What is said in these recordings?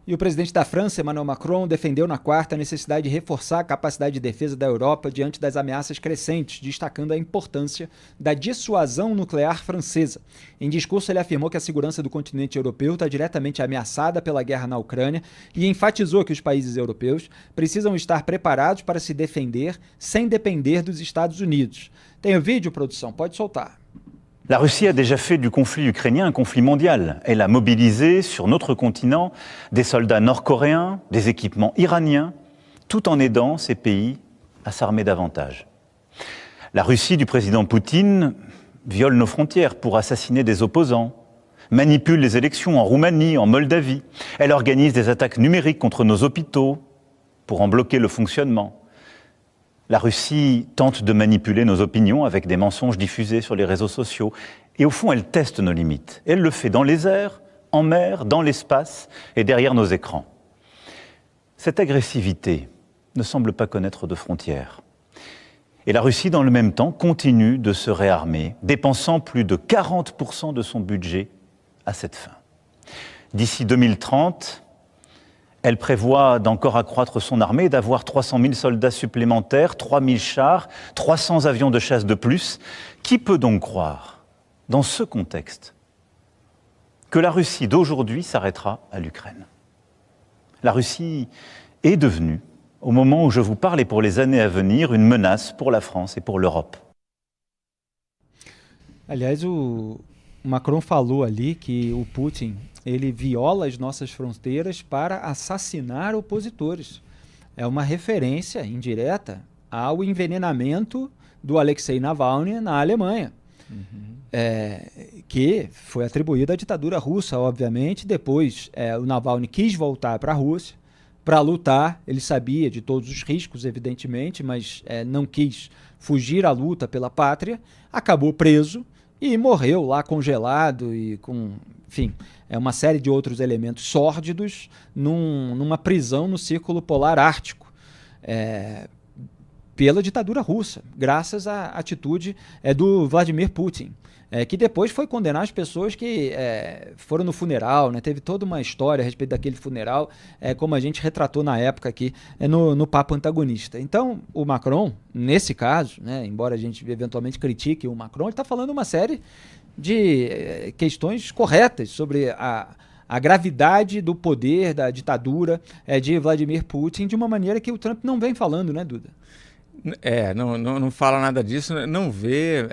E o presidente da França, Emmanuel Macron, defendeu na quarta a necessidade de reforçar a capacidade de defesa da Europa diante das ameaças crescentes, destacando a importância da dissuasão nuclear francesa. Em discurso, ele afirmou que a segurança do continente europeu está diretamente ameaçada pela guerra na Ucrânia e enfatizou que os países europeus precisam estar preparados para se defender sem depender dos Estados Unidos. Tem o vídeo, produção? Pode soltar. La Russie a déjà fait du conflit ukrainien un conflit mondial. Elle a mobilisé sur notre continent des soldats nord-coréens, des équipements iraniens, tout en aidant ces pays à s'armer davantage. La Russie du président Poutine viole nos frontières pour assassiner des opposants, manipule les élections en Roumanie, en Moldavie. Elle organise des attaques numériques contre nos hôpitaux pour en bloquer le fonctionnement. La Russie tente de manipuler nos opinions avec des mensonges diffusés sur les réseaux sociaux. Et au fond, elle teste nos limites. Elle le fait dans les airs, en mer, dans l'espace et derrière nos écrans. Cette agressivité ne semble pas connaître de frontières. Et la Russie, dans le même temps, continue de se réarmer, dépensant plus de 40% de son budget à cette fin. D'ici 2030, elle prévoit d'encore accroître son armée, d'avoir 300 000 soldats supplémentaires, 3 000 chars, 300 avions de chasse de plus. Qui peut donc croire, dans ce contexte, que la Russie d'aujourd'hui s'arrêtera à l'Ukraine? La Russie est devenue, au moment où je vous parle et pour les années à venir, une menace pour la France et pour l'Europe. Aliás, o Macron falou ali que o Putin ele viola as nossas fronteiras para assassinar opositores. É uma referência indireta ao envenenamento do Alexei Navalny na Alemanha, que foi atribuído à ditadura russa, obviamente. Depois, o Navalny quis voltar para a Rússia para lutar. Ele sabia de todos os riscos, evidentemente, mas não quis fugir à luta pela pátria. Acabou preso e morreu lá congelado e com, enfim, uma série de outros elementos sórdidos numa prisão no Círculo Polar Ártico, pela ditadura russa, graças à atitude do Vladimir Putin, que depois foi condenar as pessoas que foram no funeral, né? Teve toda uma história a respeito daquele funeral, como a gente retratou na época aqui no Papo Antagonista. Então, o Macron, nesse caso, né, embora a gente eventualmente critique o Macron, ele está falando uma série de questões corretas sobre a gravidade do poder, da ditadura de Vladimir Putin, de uma maneira que o Trump não vem falando, né, Duda? Não fala nada disso, não vê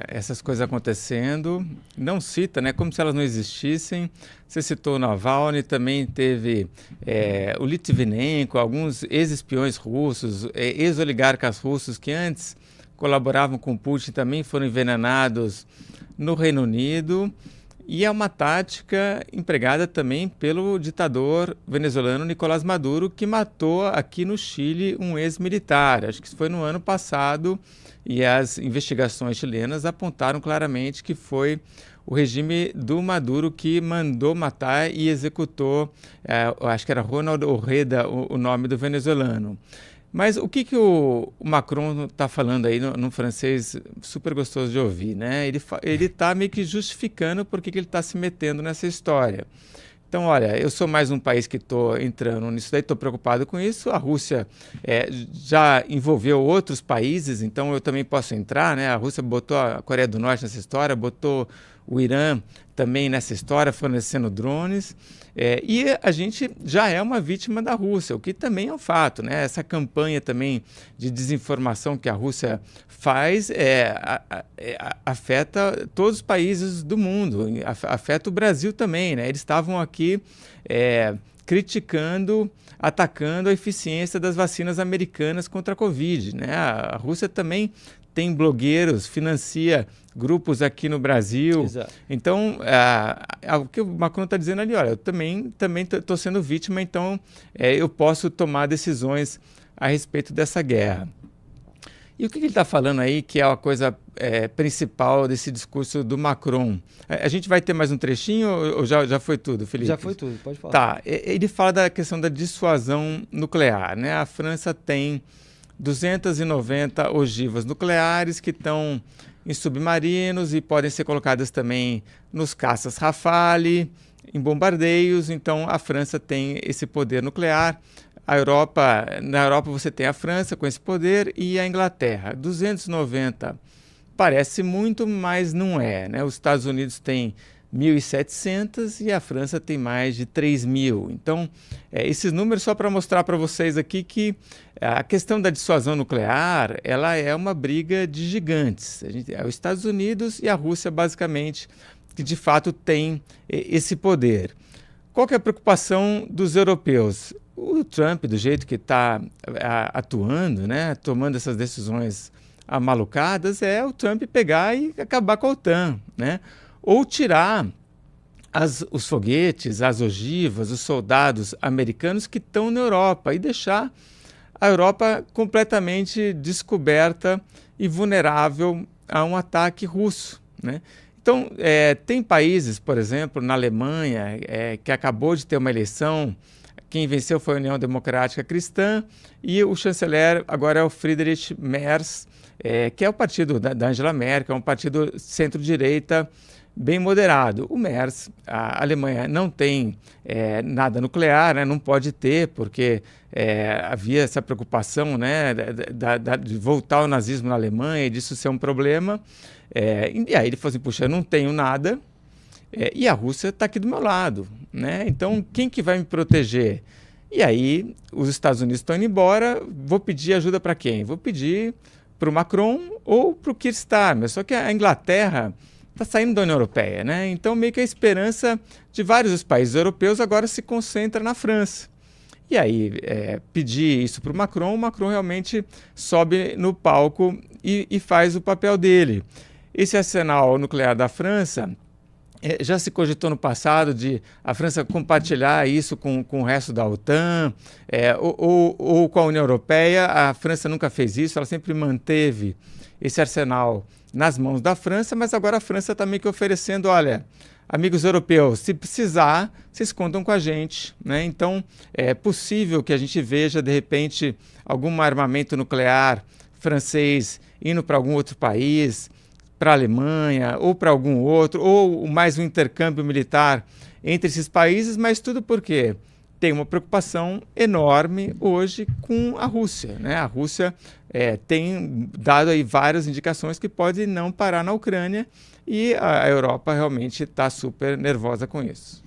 essas coisas acontecendo, não cita, né, como se elas não existissem. Você citou o Navalny, também teve o Litvinenko, alguns ex-espiões russos, ex-oligarcas russos que antes colaboravam com Putin, também foram envenenados no Reino Unido. E é uma tática empregada também pelo ditador venezuelano Nicolás Maduro, que matou aqui no Chile um ex-militar. Acho que isso foi no ano passado, e as investigações chilenas apontaram claramente que foi o regime do Maduro que mandou matar e executou, acho que era Ronald Urreda o nome do venezuelano. Mas o que o Macron está falando aí no francês super gostoso de ouvir, né? Ele está meio que justificando por que ele está se metendo nessa história. Então, olha, eu sou mais um país que estou entrando nisso daí, estou preocupado com isso. A Rússia já envolveu outros países, então eu também posso entrar, né? A Rússia botou a Coreia do Norte nessa história, botou o Irã também nessa história, fornecendo drones. E a gente já é uma vítima da Rússia, o que também é um fato, né? Essa campanha também de desinformação que a Rússia faz afeta todos os países do mundo, afeta o Brasil também, né? Eles estavam aqui criticando, atacando a eficiência das vacinas americanas contra a Covid, né? A Rússia também tem blogueiros, financia grupos aqui no Brasil. Exato. Então, o que o Macron está dizendo ali, olha, eu também estou sendo vítima, então eu posso tomar decisões a respeito dessa guerra. E o que ele está falando aí, que é a coisa principal desse discurso do Macron? A gente vai ter mais um trechinho ou já foi tudo, Felipe? Já foi tudo, pode falar. Tá, ele fala da questão da dissuasão nuclear, né? A França tem 290 ogivas nucleares que estão em submarinos e podem ser colocadas também nos caças Rafale em bombardeios, então a França tem esse poder nuclear. Na Europa você tem a França com esse poder e a Inglaterra. 290 parece muito, mas não é, né? Os Estados Unidos têm 1.700 e a França tem mais de 3.000. Então, esses números só para mostrar para vocês aqui que a questão da dissuasão nuclear, ela é uma briga de gigantes. É os Estados Unidos e a Rússia, basicamente, que de fato tem esse poder. Qual que é a preocupação dos europeus? O Trump, do jeito que está atuando, né, tomando essas decisões amalucadas, é o Trump pegar e acabar com a OTAN, né? Ou tirar os foguetes, as ogivas, os soldados americanos que estão na Europa e deixar a Europa completamente descoberta e vulnerável a um ataque russo, né? Então, tem países, por exemplo, na Alemanha, que acabou de ter uma eleição. Quem venceu foi a União Democrática Cristã e o chanceler agora é o Friedrich Merz, que é o partido da Angela Merkel, é um partido centro-direita bem moderado. O Merz, a Alemanha não tem nada nuclear, né, não pode ter, porque havia essa preocupação, né, de voltar ao nazismo na Alemanha e disso ser um problema. E aí ele falou assim, puxa, eu não tenho nada, e a Rússia está aqui do meu lado, né? Então, quem que vai me proteger? E aí, os Estados Unidos estão indo embora, vou pedir ajuda para quem? Vou pedir para o Macron ou para o Keir Starmer. Só que a Inglaterra está saindo da União Europeia, né? Então, meio que a esperança de vários dos países europeus agora se concentra na França. E aí, pedir isso para o Macron realmente sobe no palco e faz o papel dele. Esse arsenal nuclear da França... já se cogitou no passado de a França compartilhar isso com o resto da OTAN ou com a União Europeia. A França nunca fez isso, ela sempre manteve esse arsenal nas mãos da França, mas agora a França está meio que oferecendo, olha, amigos europeus, se precisar, vocês contam com a gente, né? Então, é possível que a gente veja, de repente, algum armamento nuclear francês indo para algum outro país, para a Alemanha ou para algum outro, ou mais um intercâmbio militar entre esses países, mas tudo porque tem uma preocupação enorme hoje com a Rússia, né? A Rússia tem dado aí várias indicações que pode não parar na Ucrânia e a Europa realmente está super nervosa com isso.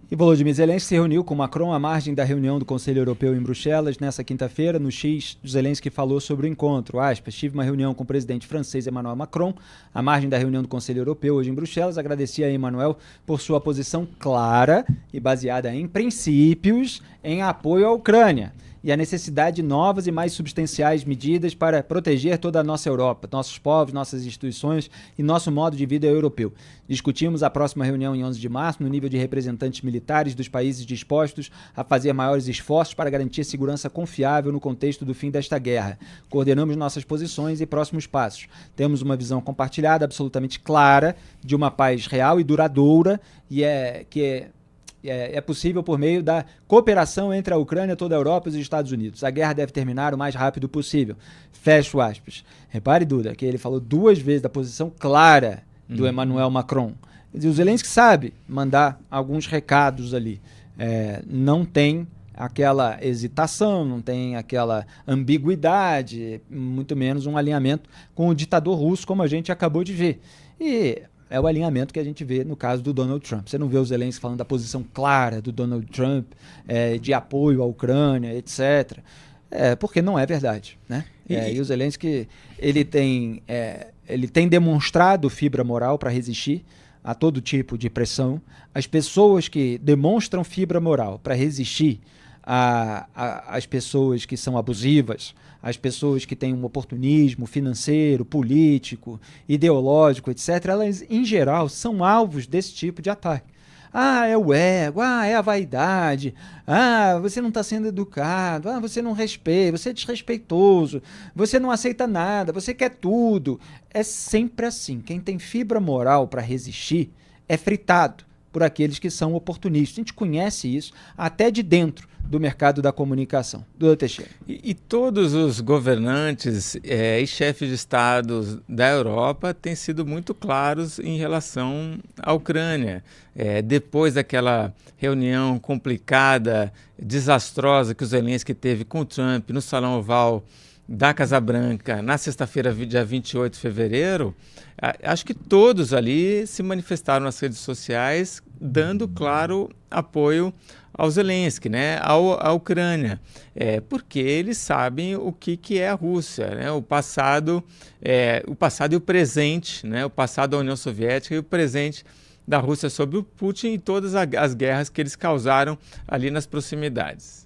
E Volodymyr Zelensky se reuniu com Macron à margem da reunião do Conselho Europeu em Bruxelas nesta quinta-feira. No X, Zelensky falou sobre o encontro. Aspas, tive uma reunião com o presidente francês Emmanuel Macron à margem da reunião do Conselho Europeu hoje em Bruxelas. Agradeci a Emmanuel por sua posição clara e baseada em princípios em apoio à Ucrânia e a necessidade de novas e mais substanciais medidas para proteger toda a nossa Europa, nossos povos, nossas instituições e nosso modo de vida europeu. Discutimos a próxima reunião em 11 de março no nível de representantes militares dos países dispostos a fazer maiores esforços para garantir segurança confiável no contexto do fim desta guerra. Coordenamos nossas posições e próximos passos. Temos uma visão compartilhada, absolutamente clara, de uma paz real e duradoura e é possível por meio da cooperação entre a Ucrânia, toda a Europa e os Estados Unidos. A guerra deve terminar o mais rápido possível. Fecho aspas. Repare, Duda, que ele falou 2 vezes da posição clara do Emmanuel Macron. O Zelensky sabe mandar alguns recados ali. Não tem aquela hesitação, não tem aquela ambiguidade, muito menos um alinhamento com o ditador russo, como a gente acabou de ver. E é o alinhamento que a gente vê no caso do Donald Trump. Você não vê o Zelensky falando da posição clara do Donald Trump, de apoio à Ucrânia, etc. Porque não é verdade, né? E o Zelensky, ele tem demonstrado fibra moral para resistir a todo tipo de pressão. As pessoas que demonstram fibra moral para resistir às pessoas que são abusivas, as pessoas que têm um oportunismo financeiro, político, ideológico, etc., elas, em geral, são alvos desse tipo de ataque. É o ego, é a vaidade, você não está sendo educado, você não respeita, você é desrespeitoso, você não aceita nada, você quer tudo. É sempre assim. Quem tem fibra moral para resistir é fritado, por aqueles que são oportunistas. A gente conhece isso até de dentro do mercado da comunicação. Doutor Teixeira. E todos os governantes e chefes de estados da Europa têm sido muito claros em relação à Ucrânia. Depois daquela reunião complicada, desastrosa que o Zelensky teve com o Trump no Salão Oval da Casa Branca na sexta-feira, dia 28 de fevereiro, acho que todos ali se manifestaram nas redes sociais dando claro apoio ao Zelensky, né, à Ucrânia, porque eles sabem o que é a Rússia, né, o passado e o presente, né, o passado da União Soviética e o presente da Rússia sobre o Putin e todas as guerras que eles causaram ali nas proximidades.